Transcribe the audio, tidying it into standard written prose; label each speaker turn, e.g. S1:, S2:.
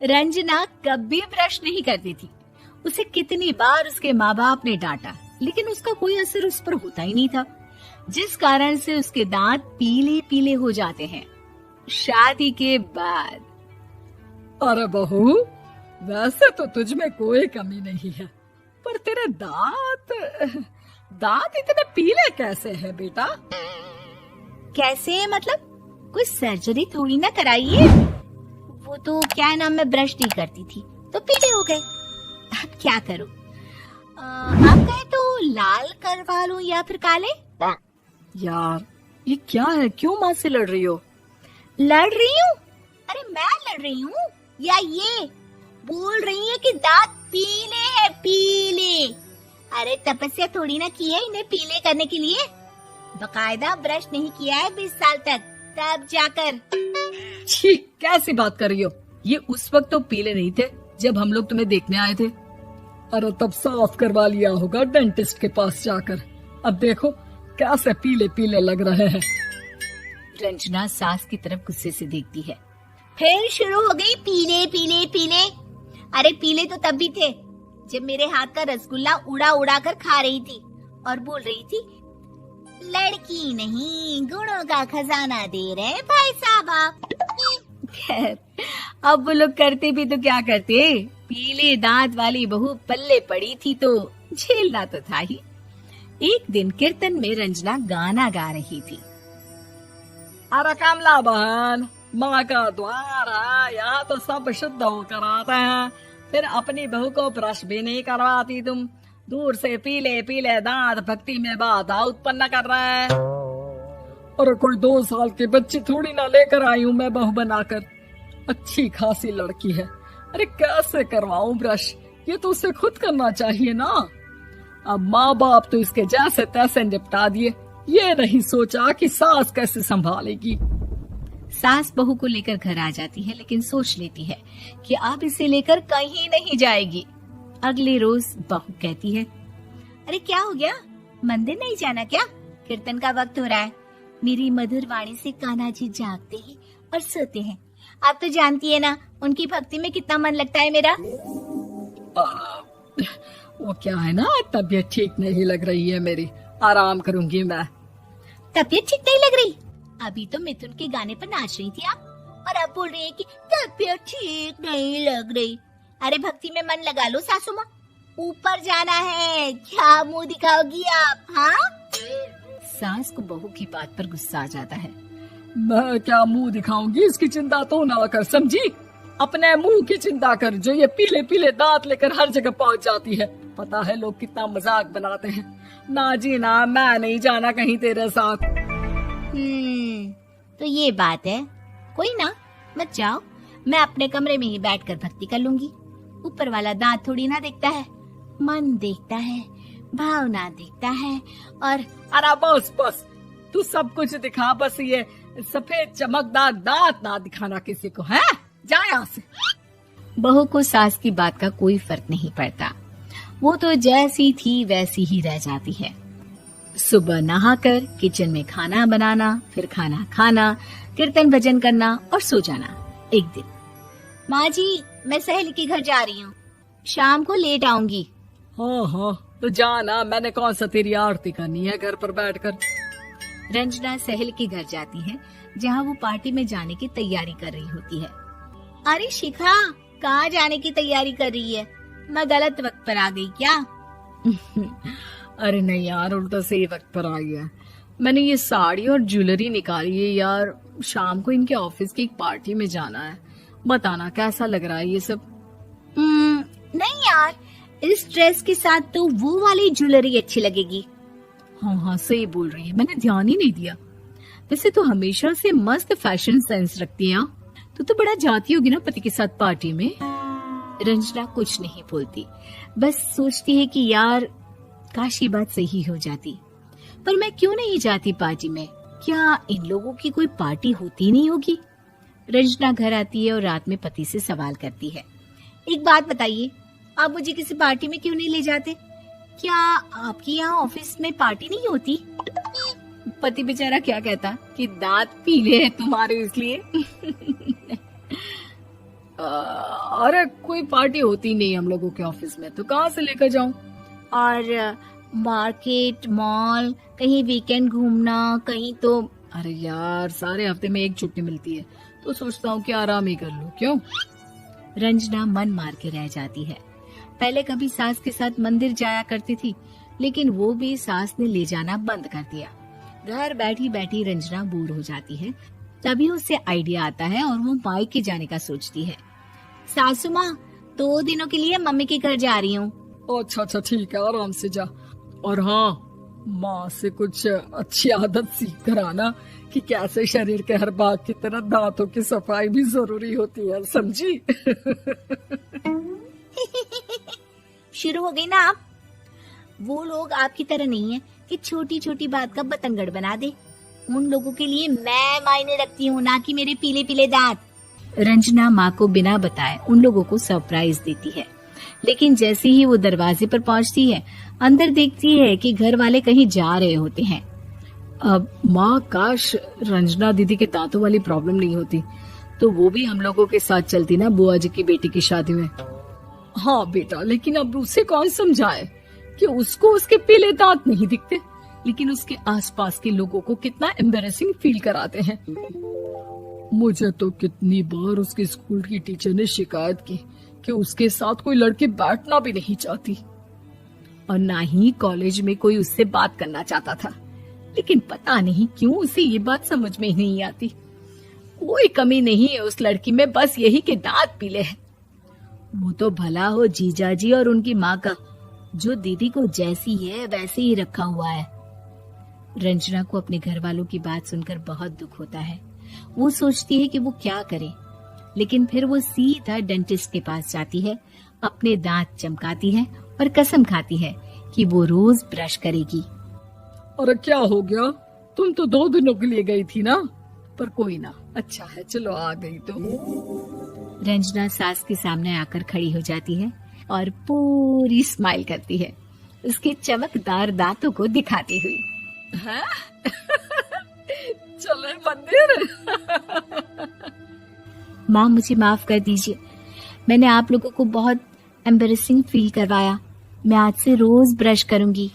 S1: रंजना कभी ब्रश नहीं करती थी। उसे कितनी बार उसके माँ बाप ने डांटा, लेकिन उसका कोई असर उस पर होता ही नहीं था, जिस कारण से उसके दांत पीले पीले हो जाते हैं। शादी के बाद
S2: अरे बहू, वैसे तो तुझ में कोई कमी नहीं है, पर तेरे दांत इतने पीले कैसे हैं बेटा?
S1: कैसे मतलब? कोई सर्जरी थोड़ी ना कराइए। वो तो क्या नाम, मैं ब्रश नहीं करती थी तो पीले हो गए। अब क्या करूं? आप कहे तो लाल करवा लूं या फिर काले?
S2: यार ये क्या है, क्यों माँ से लड़ रही हो?
S1: लड़ रही हूँ? अरे मैं लड़ रही हूँ या ये बोल रही है कि दांत पीले है, पीले। अरे तपस्या थोड़ी ना की है इन्हें पीले करने के लिए। बकायदा ब्रश नहीं किया है 20 साल तक, तब जाकर।
S2: छी, कैसी बात कर रही हो? ये उस वक्त तो पीले नहीं थे जब हम लोग तुम्हें देखने आए थे। अरे तब साफ करवा लिया होगा डेंटिस्ट के पास जाकर। अब देखो कैसे पीले पीले लग रहे हैं।
S1: रंजना सास की तरफ गुस्से से देखती है। फिर शुरू हो गई पीले पीले पीले। अरे पीले तो तब भी थे जब मेरे हाथ का रसगुल्ला उड़ा उड़ा कर खा रही थी और बोल रही थी, लड़की नहीं गुणों का खजाना दे रहे भाई साहब आप। खैर, अब वो लोग करते भी तो क्या करते, पीले दांत वाली बहू पल्ले पड़ी थी तो झेलना तो था ही। एक दिन कीर्तन में रंजना गाना गा रही थी।
S2: अरे कमला बहन, माँ का द्वार है, यहाँ तो सब शुद्ध होकर आते हैं, फिर अपनी बहू को ब्रश भी नहीं करवाती तुम। दूर से पीले पीले दांत भक्ति में बाधा उत्पन्न कर रहा है। अरे कोई 2 साल के बच्चे थोड़ी ना लेकर आई हूँ मैं बहू बनाकर। अच्छी खासी लड़की है, अरे कैसे करवाऊं ब्रश? ये तो उसे खुद करना चाहिए ना। अब माँ बाप तो इसके जैसे तैसे निपटा दिए, ये नहीं सोचा कि सास कैसे संभालेगी।
S1: सास बहू को लेकर घर आ जाती है, लेकिन सोच लेती है कि अब इसे लेकर कहीं नहीं जाएगी। अगले रोज बहू कहती है, अरे क्या हो गया, मंदिर नहीं जाना क्या? कीर्तन का वक्त हो रहा है। मेरी मधुर वाणी से कान्हा जी जागते हैं और सोते हैं। आप तो जानती है ना उनकी भक्ति में कितना मन लगता है मेरा।
S2: वो क्या है ना, तबीयत ठीक नहीं लग रही है मेरी, आराम करूंगी मैं।
S1: तबीयत ठीक नहीं लग रही? अभी तो मिथुन के गाने पर नाच रही थी आप, और अब बोल रही है कि तबीयत ठीक नहीं लग रही। अरे भक्ति में मन लगा लो सासू माँ, ऊपर जाना है, क्या मुंह दिखाओगी आप? हाँ? सास को बहू की बात पर गुस्सा आ जाता है।
S2: मैं क्या मुंह दिखाऊंगी, इसकी चिंता तो ना कर, समझी? अपने मुंह की चिंता कर, जो ये पीले पीले दांत लेकर हर जगह पहुंच जाती है। पता है लोग कितना मजाक बनाते हैं। ना जी ना, मैं नहीं जाना कहीं तेरे साथ।
S1: तो ये बात है। कोई ना, मत जाओ, मैं अपने कमरे में ही बैठकर भक्ति कर लूंगी। ऊपर वाला दांत थोड़ी ना देखता है, मन देखता है, भावना देखता है। और
S2: अरे बस बस, तू सब कुछ दिखा, बस ये सफेद चमकदार दांत ना दिखाना किसी को, है? जा यहाँ से।
S1: बहू को सास की बात का कोई फर्क नहीं पड़ता, वो तो जैसी थी वैसी ही रह जाती है। सुबह नहाकर किचन में खाना बनाना, फिर खाना खाना, कीर्तन भजन करना और सो जाना। एक दिन, माँ जी मैं सहेली के घर जा रही हूँ, शाम को लेट आऊंगी।
S2: हाँ हाँ तो जाना, मैंने कौन सा तेरी आरती करनी है घर पर बैठकर।
S1: रंजना सहेली के घर जाती है, जहाँ वो पार्टी में जाने की तैयारी कर रही होती है। अरे शिखा, कहाँ जाने की तैयारी कर रही है? मैं गलत वक्त पर आ गई क्या?
S2: अरे नहीं यार, उल्टा सही वक्त पर आ गया। मैंने ये साड़ी और ज्वेलरी निकाली है यार, शाम को इनके ऑफिस की एक पार्टी में जाना है। बताना कैसा लग रहा है ये सब?
S1: नहीं यार, इस ड्रेस के साथ तो वो वाली ज्वेलरी अच्छी लगेगी।
S2: हाँ हाँ सही बोल रही है, मैंने ध्यान ही नहीं दिया। वैसे तो हमेशा से मस्त फैशन सेंस रखती है। तो बड़ा जाती होगी ना पति के साथ पार्टी में। रंजना कुछ नहीं बोलती, बस सोचती है कि यार काश ये बात सही हो जाती, पर मैं क्यों नहीं जाती पार्टी में? क्या इन लोगों की कोई पार्टी होती नहीं होगी? रंजना घर आती है और रात में पति से सवाल करती है, एक बात बताइए, आप मुझे किसी पार्टी में क्यों नहीं ले जाते? क्या आपके यहाँ ऑफिस में पार्टी नहीं होती? पति बेचारा क्या कहता कि दांत पीले हैं तुम्हारे इसलिए। अरे कोई पार्टी होती नहीं हम लोगों के ऑफिस में, तो कहाँ से लेकर जाऊं?
S1: और मार्केट, मॉल, कहीं वीकेंड घूमना, कहीं तो।
S2: अरे यार, सारे हफ्ते में एक छुट्टी मिलती है, तो सोचता हूँ कि आराम ही कर लूं। क्यों?
S1: रंजना मन मार के रह जाती है। पहले कभी सास के साथ मंदिर जाया करती थी, लेकिन वो भी सास ने ले जाना बंद कर दिया। घर बैठी बैठी रंजना बोर हो जाती है। तभी उसे आइडिया आता है और वो मायके जाने का सोचती है। सासू माँ, 2 दिनों के लिए मम्मी के घर जा रही हूँ।
S2: अच्छा ठीक है, आराम से जा। और हाँ, माँ से कुछ अच्छी आदत सीख कर आना कि कैसे शरीर के हर भाग की तरह दांतों की सफाई भी जरूरी होती है, समझी?
S1: शुरू हो गई ना आप। वो लोग आपकी तरह नहीं है कि छोटी छोटी बात का बतंगड़ बना दे। उन लोगों के लिए मैं मायने रखती हूँ, ना कि मेरे पीले पीले दांत। रंजना माँ को बिना बताए उन लोगों को सरप्राइज देती है, लेकिन जैसे ही वो दरवाजे पर पहुँचती है, अंदर देखती है कि घर वाले कहीं जा रहे होते हैं।
S2: अब माँ, काश रंजना दीदी के दांतों वाली प्रॉब्लम नहीं होती, तो वो भी हम लोगों के साथ चलती ना बुआ जी की बेटी की शादी में। हाँ बेटा, लेकिन अब उसे कौन समझाए कि उसको उसके पीले दांत नहीं दिखते, लेकिन उसके आसपास के लोगों को कितना एम्बैरेसिंग फील कराते हैं। मुझे तो कितनी बार उसके स्कूल की टीचर ने शिकायत की कि उसके साथ कोई लड़की बैठना भी नहीं चाहती, और ना ही कॉलेज में कोई उससे बात करना चाहता था। लेकिन पता नहीं क्यों उसे ये बात समझ में ही नहीं आती। कोई कमी नहीं है उस लड़की में, बस यही कि दांत पीले हैं। वो तो भला हो जीजा जी और उनकी माँ का, जो दीदी को जैसी है वैसे ही रखा हुआ है। रंजना को अपने घर वालों की बात सुनकर बहुत दुख होता है। वो सोचती है कि वो क्या करे, लेकिन फिर वो सीधा डेंटिस्ट के पास जाती है, अपने दांत चमकाती है और कसम खाती है कि वो रोज ब्रश करेगी। अरे क्या हो गया? तुम तो 2 दिनों के लिए गई थी ना, पर कोई ना, अच्छा है, चलो आ गई तो।
S1: रंजना सास के सामने आकर खड़ी हो जाती है और पूरी स्माइल करती है, उसके चमकदार दांतों को दिखाती हुई।
S2: चले मंदिर।
S1: माँ, मुझे माफ कर दीजिए, मैंने आप लोगों को बहुत एम्बैरेसिंग फील करवाया। मैं आज से रोज ब्रश करूंगी।